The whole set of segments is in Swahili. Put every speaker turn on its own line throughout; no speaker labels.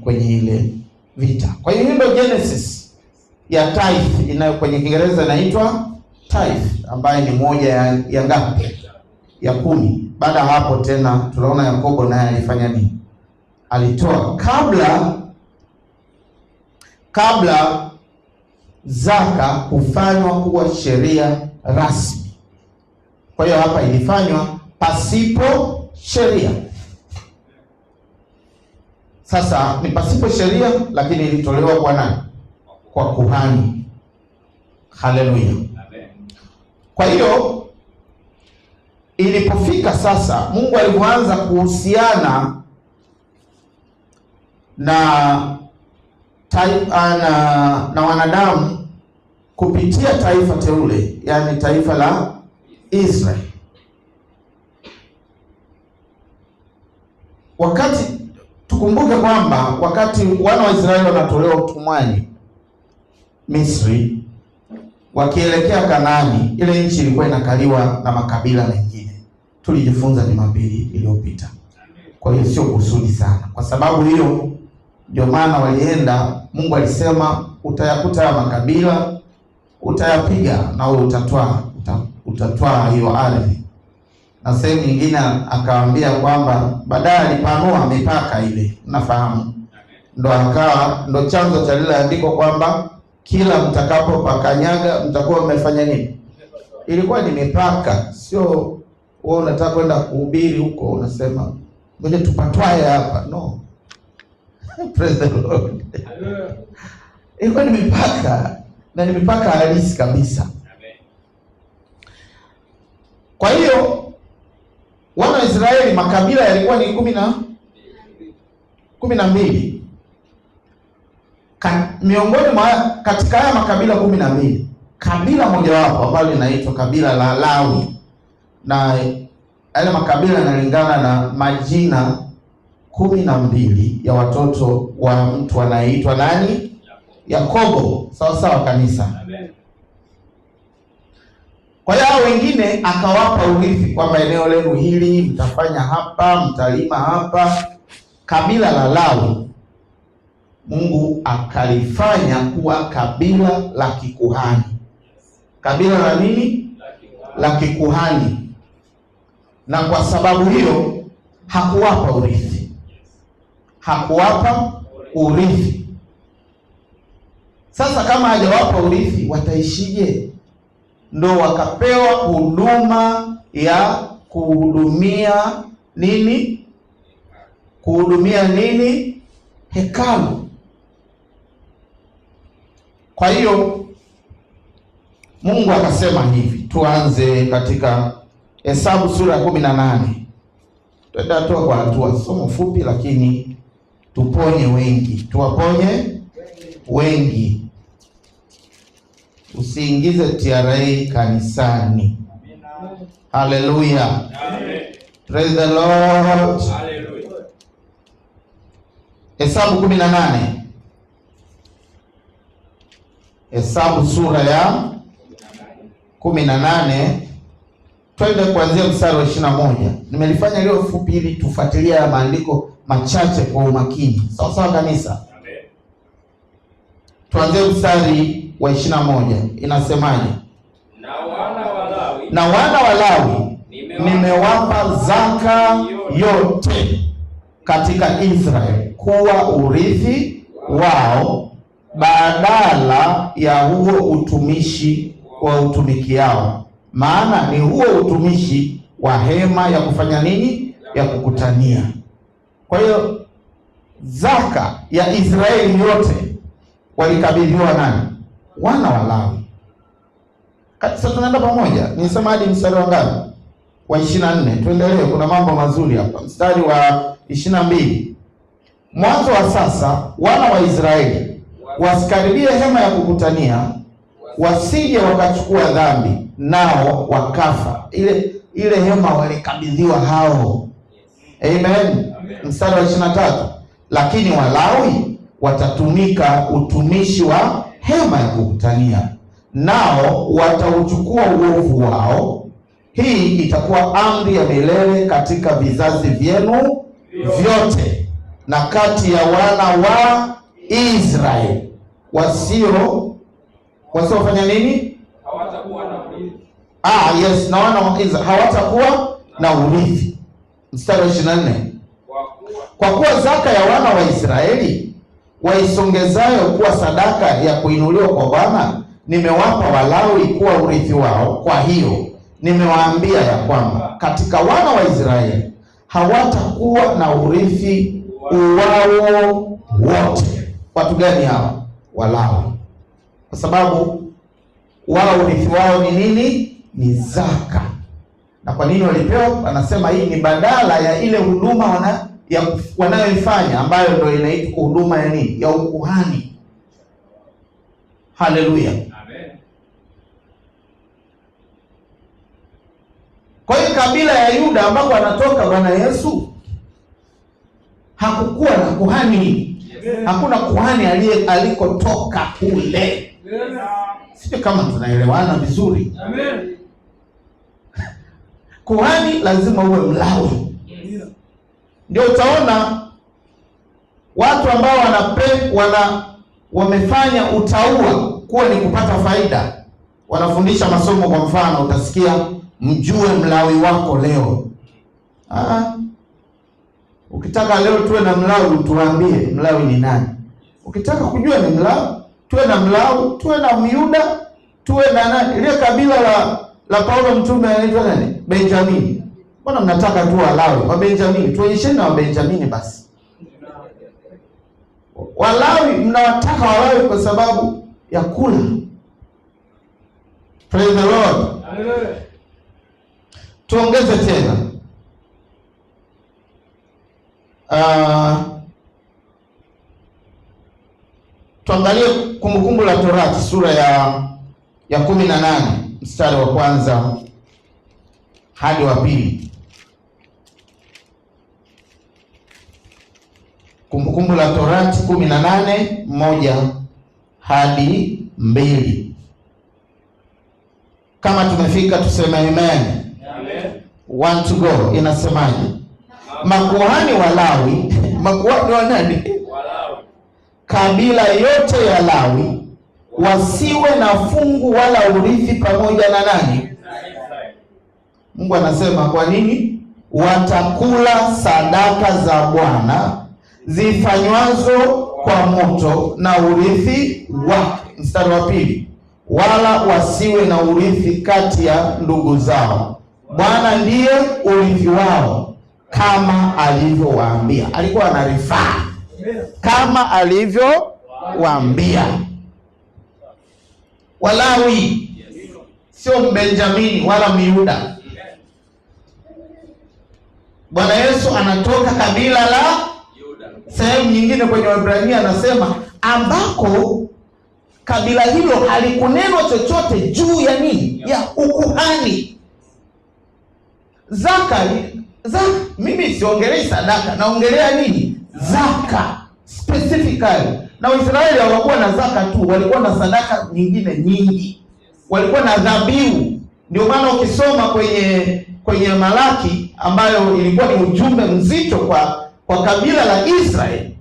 kwenye ile vita. Kwa hiyo ndio Genesis ya tithe, inayo kwenye Kiingereza inaitwa tithe, ambayo ni moja ya ngapi? Ya 10. Baada ya hapo tena tunaona Yakobo naye alifanya nini? Alitoa kabla zaka kufanywa kuwa sheria rasmi. Kwa hiyo hapa ilifanywa pasipo sheria. Sasa ni pasipo sheria, lakini ilitolewa kwa nani? Kwa kuhani. Haleluya. Kwa hiyo ilipofika sasa, Mungu alipoanza kuhusiana na wanadamu kupitia taifa teule, yani taifa la Israeli. Tukumbuke kwamba wakati wana wa Israeli wanatolewa utumwani Misri wakielekea Kanaani, ile nchi ilikuwa inakaliwa na makabila mengine. Tulijifunza Jumapili iliyopita. Kwa hiyo sio kusudi sana. Kwa sababu hiyo ndio maana walienda, Mungu alisema utayakuta ya makabila, utayapiga na wewe utatwaa hiyo ardhi. Na sehemu nyingine akawaambia kwamba baadaye alipanua mipaka ile, unafahamu. Ndo chanzo cha lile andiko kwamba kila mtakapopakanyaga mtakuwa mmefanya nini? Ilikuwa ni mipaka, sio wewe unataka kwenda kuhubiri huko unasema ngoja tupatwae hapa. No. Praise the Lord. Ilikuwa ni mipaka, na ni mipaka halisi kabisa. Kwa hiyo wana wa Israeli, makabila yalikuwa ni 12. Miongoni mwa katika haya makabila 12, kabila mojawapo ambalo linaitwa kabila la Lawi, na yale makabila yanalingana na majina 12 ya watoto wa mtu anayeitwa nani? Yakobo. Sawa sawa kanisa. Kwa hiyo wengine akawapa urithi kwamba eneo lenu hili mtafanya hapa, mtalima hapa. Kabila la Lawi Mungu akalifanya kuwa kabila la kikuhani. Kabila la nini? La kikuhani. Na kwa sababu hiyo hakuwapa urithi. Sasa kama hajawapa urithi, wataishije? Ndo wakapewa huduma ya kuhudumia nini? Hekalu. Kwa hiyo Mungu akasema hivi. Tuanze katika Hesabu sura ya 18. Tuenda hatua kwa hatua, somo fupi lakini tuwaponye wengi. Usiingize TRA kanisani. Haleluya. Amen. Praise the Lord. Hallelujah. Hesabu 18. Hesabu sura ya 18. Twende kuanzia mstari wa 21. Nimelifanya leo fupi ili tufuatilie ya maandiko machache kwa umakini. Sawa sawa kanisa? Amen. Tuanzie mstari wa 21. Inasemaje? Na wana wa Lawi nimewapa zaka yote katika Israeli kuwa urithi wao, badala ya huo utumishi wa utumikiao. Maana ni huo utumishi wa hema ya kufanya nini? Ya kukutania. Kwa hiyo zaka ya Israeli yote walikabidhiwa nani? Wana wa Lawi. Sasa tunaenda pamoja. Nisema hadi mstari wa ngapi? Wa 24. Tuendelee, kuna mambo mazuri hapa. Mstari wa 22. Mwanzo wa sasa wana wa Israeli wasikaribie hema ya kukutania, wasije wakachukua dhambi nao wakafa. Ile hema walikabidhiwa hao. Amen. Mstari wa 23. Lakini Walawi watatumika utumishi wa hema ya kukutania, nao watauchukua uovu wao. Hii itakuwa amri ya milele katika vizazi vyenu vyote, na kati ya wana wa Israeli wasiofanya nini?
Hawatakuwa na urithi.
Yes, na wana wa Israeli hawatakuwa na urithi. Mstari wa 24. Kwa kuwa zaka ya wana wa Israeli waisongezayo kuwa sadaka ya kuinuliwa kwa Bwana nimewapa Walawi kuwa urithi wao. Kwa hiyo nimewaambia ya kwamba katika wana wa Israeli hawatakuwa na urithi uwao wote. Watu gani hawa? Walawi. Kwa sababu wao urithi wao ni nini? Ni zaka. Na kwa nini walipewa? Anasema hii ni badala ya ile huduma wanayoifanya ambayo ndio inaitwa huduma ya nini? Ya ukuhani. Haleluya.
Amen.
Kwa hiyo kabila ya Yuda ambako anatoka Bwana Yesu hakukuwa na kuhani. Hakuna kuhani alikotoka kule. Sio kama tunaelewana vizuri.
Amen.
Kuhani lazima uwe Mlawi. Ndio utaona watu ambao wamefanya utaua kuwa ni kupata faida. Wanafundisha masomo, kwa mfano utasikia mjue Mlawi wako leo. Ukitaka leo tuwe na Mlawi, tuambie Mlawi ni nani. Ukitaka kujua ni Mlawi, tuwe na Mlawi, tuwe na Myuda, tuwe na nani. Ile kabila la Paulo mtume anaitwa nani? Benjamini. Mbona mnataka tu Walawi? Wa Benjamini, tuonyesheni na wa Benjamini basi. Walawi mnawataka Walawi kwa sababu ya kula. Praise the Lord.
Hallelujah.
Tuongeze tena. Tuangalie Kumbukumbu la Torati sura ya 18 mstari wa kwanza hadi wa pili. Kumbukumbu la Torati 18 1 hadi 2. Kama tumefika tuseme amen.
Amen.
Want to go. Inasemaje? Makuhani Walawi, makuhani wa nani?
Walawi.
Kabila yote ya Lawi wasiwe na fungu wala urithi pamoja na nani? Mungu anasema kwa nini? Watakula sadaka za Bwana zifanywazo kwa moto na urithi wake. Mstari wa pili. Wala wasiwe na urithi kati ya ndugu zao. Bwana ndiye urithi wao kama alivyowaambia. Alikuwa anarifaa kama alivyowaambia. Walawi sio Benjamini wala Myuda. Bwana Yesu anatoka kabila la Yuda. Sehemu nyingine kwenye Waebrania anasema ambako kabila hilo halikunenwa chochote juu ya nini? Ya ukuhani. Zaka, mimi siongelei sadaka, naongelea nini? Zaka specifically. Na Waisraeli hawakuwa na zaka tu, walikuwa na sadaka nyingine nyingi. Walikuwa na dhabihu. Ndio maana ukisoma kwenye Malaki ambayo ilikuwa ni ujumbe mzito kwa kabila la Israeli,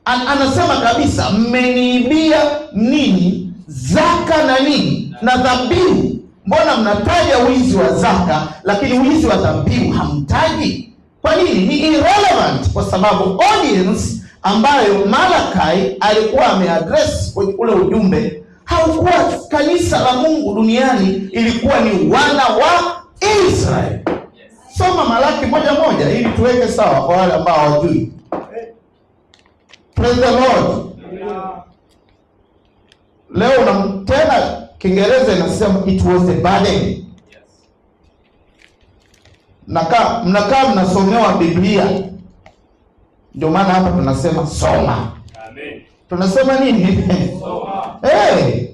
anasema kabisa, mmeniibia nini zaka na nini na dhabihu. Mbona mnataja wizi wa zaka lakini wizi wa dhabihu hamtaji? Kwa nini? Ni irrelevant, kwa sababu audience ambayo Malakai alikuwa ameaddress kwenye ule ujumbe haukuwa kanisa la Mungu duniani, ilikuwa ni wana wa Israeli. Soma Malaki 1:1 ili tuweke sawa kwa wale ambao hawajui. Praise the Lord. Leo tena Kiingereza inasema it was a burden. Mnakaa mnasomewa Biblia. Ndio maana hapa tunasema soma.
Amen.
Tunasema nini?
Soma.
Hey.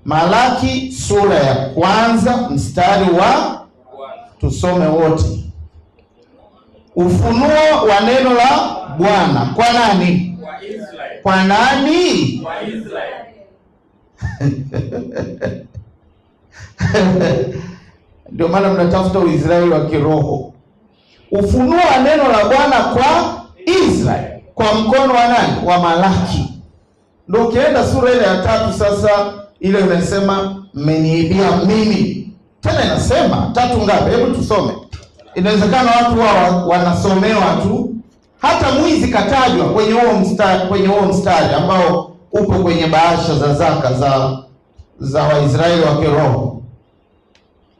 Malaki sura ya 1 mstari wa tusome wote. Ufunuo wa neno la Bwana kwa nani?
Kwa Israeli.
Kwa nani?
Kwa Israeli.
Ndio maana mnatafuta Uisraeli wa kiroho. Ufunuo wa neno la Bwana kwa Israeli kwa mkono wa nani? Wa Malaki. Ndio ukienda sura ile ya 3 sasa, ile inasema mmeniibia mimi. Tena inasema 3 ngapi? Hebu tusome. Inawezekana watu wao wanasomewa tu. Hata mwizi katajwa kwenye huo mstari ambao upo kwenye bahasha za zaka za Waisraeli wa kiroho.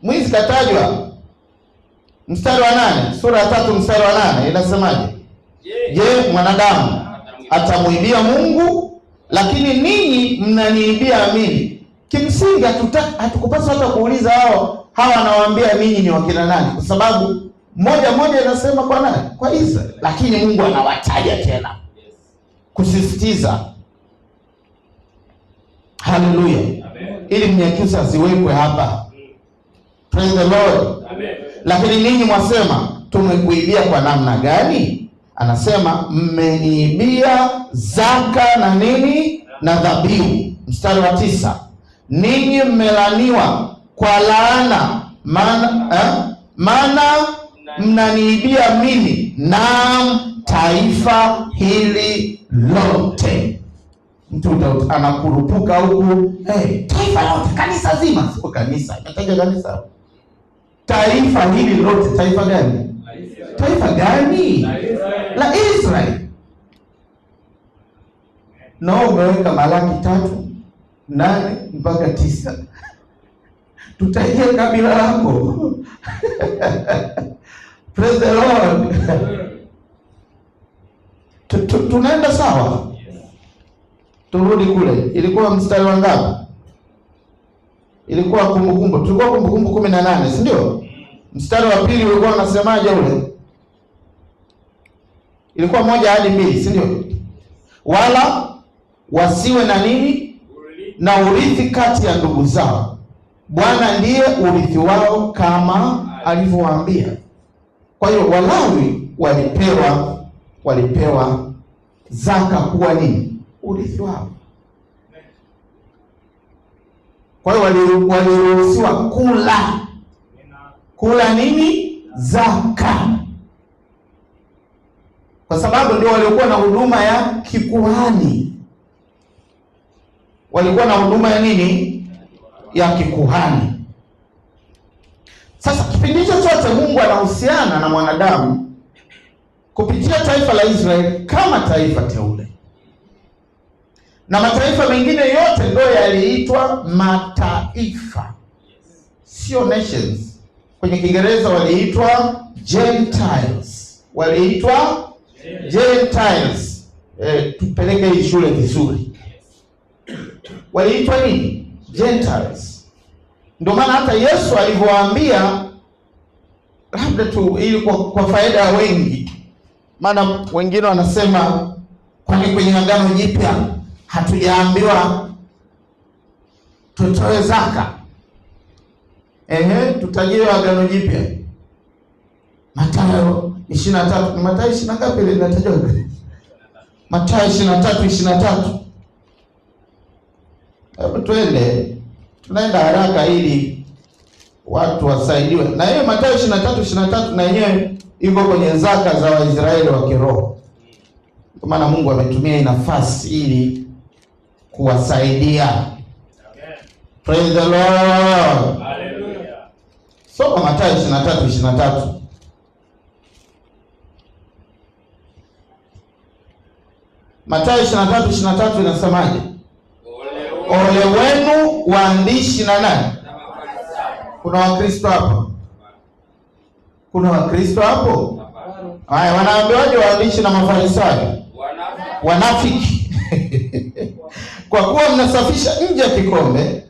Mwizi katajwa mstari wa 8, sura ya 3 mstari wa 8 inasemaje? Je, mwanadamu atamuibia Mungu? Lakini ninyi mnaniibia mimi. Kimsingi hatukupaswa hata kuuliza hawa anawaambia ninyi ni wakina nani, kwa sababu moja inasema kwa nani? Kwa Israeli. Lakini Mungu anawataja tena kusisitiza. Haleluya. Ili Mnyakyusa asiwekwe hapa. Praise the Lord. Amen. Lakini ninyi mwasema tumekuibia kwa namna gani? Anasema mmeniibia zaka na nini? Na dhabihu. Mstari wa 9. Ninyi mmelaniwa kwa laana, maana mnaniibia mimi, naam, taifa hili lote. Mtu anakurupuka huku, taifa lote, kanisa zima. Sio kanisa, nataja kanisa. Taifa hili lote. Taifa gani? Taifa gani? La Israeli. Na umeweka Malaki 3:8 mpaka 9. Tutaingia kabila lako. Praise the Lord. Tunaenda sawa? Turudi kule. Ilikuwa mstari wa ngapi? Ilikuwa Kumbukumbu. Tulikuwa Kumbukumbu 18, si ndio? Mstari wa 2 ulikuwa unasemaje ule? Ilikuwa 1 hadi 2, si ndio? Wala wasiwe na nini? Na urithi kati ya ndugu zao. Bwana ndiye urithi wao kama alivyowaambia. Kwa hiyo Walawi walipewa zaka kuwa nini? Urithi wao. Kwa hiyo waliruhusiwa kula nini? Zaka. Kwa sababu ndio walikuwa na huduma ya kikuhani. Walikuwa na huduma ya nini? Ya kikuhani. Sasa kipindi chote Mungu anahusiana na mwanadamu kupitia taifa la Israeli kama taifa teule. Na mataifa mengine yote ndio yaliitwa mataifa. Sio nations. Kwenye Kiingereza waliitwa Gentiles. Waliitwa Gentiles. Tupeleke hii shule vizuri. Waliitwa nini? Gentiles. Ndio maana hata Yesu alivyowaambia, labda tu ili kwa faida ya wengi, maana wengine wanasema kwani kwenye Agano Jipya hatujaambiwa tutoe zaka? Tutajie Agano Jipya. Mathayo 23, ni Mathayo 20 ngapi ile inatajwa? Mathayo 23:23. Hebu tunaenda haraka ili watu wasaidiwe. Na hiyo Mathayo 23:23 na yenyewe iko kwenye zaka za Waisraeli wa kiroho. Kwa maana Mungu ametumia hii nafasi ili kuwasaidia. Amen. Praise the Lord. Hallelujah. Soma Mathayo 23:23. Mathayo 23:23 inasemaje? Ole wenu waandishi na nani? Kuna Wakristo hapo? Kuna Wakristo hapo? Haya, wanaambiwaje waandishi na Mafarisayo? Wanafiki. Kwa kuwa mnasafisha nje ya kikombe,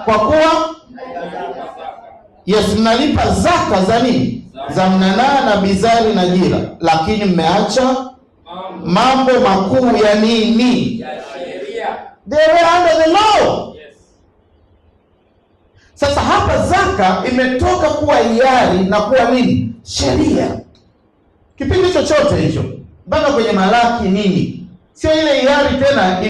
kwa kuwa mnalipa zaka za nini? Za mnanaa na bizari na jira, lakini mmeacha mambo makuu ya nini? Ya sheria. They were under the law. Yes. Sasa hapa zaka imetoka kuwa hiari na kuwa nini? Sheria. Kipindi chochote hicho mpaka kwenye Malaki nini? Sio ile hiari tena.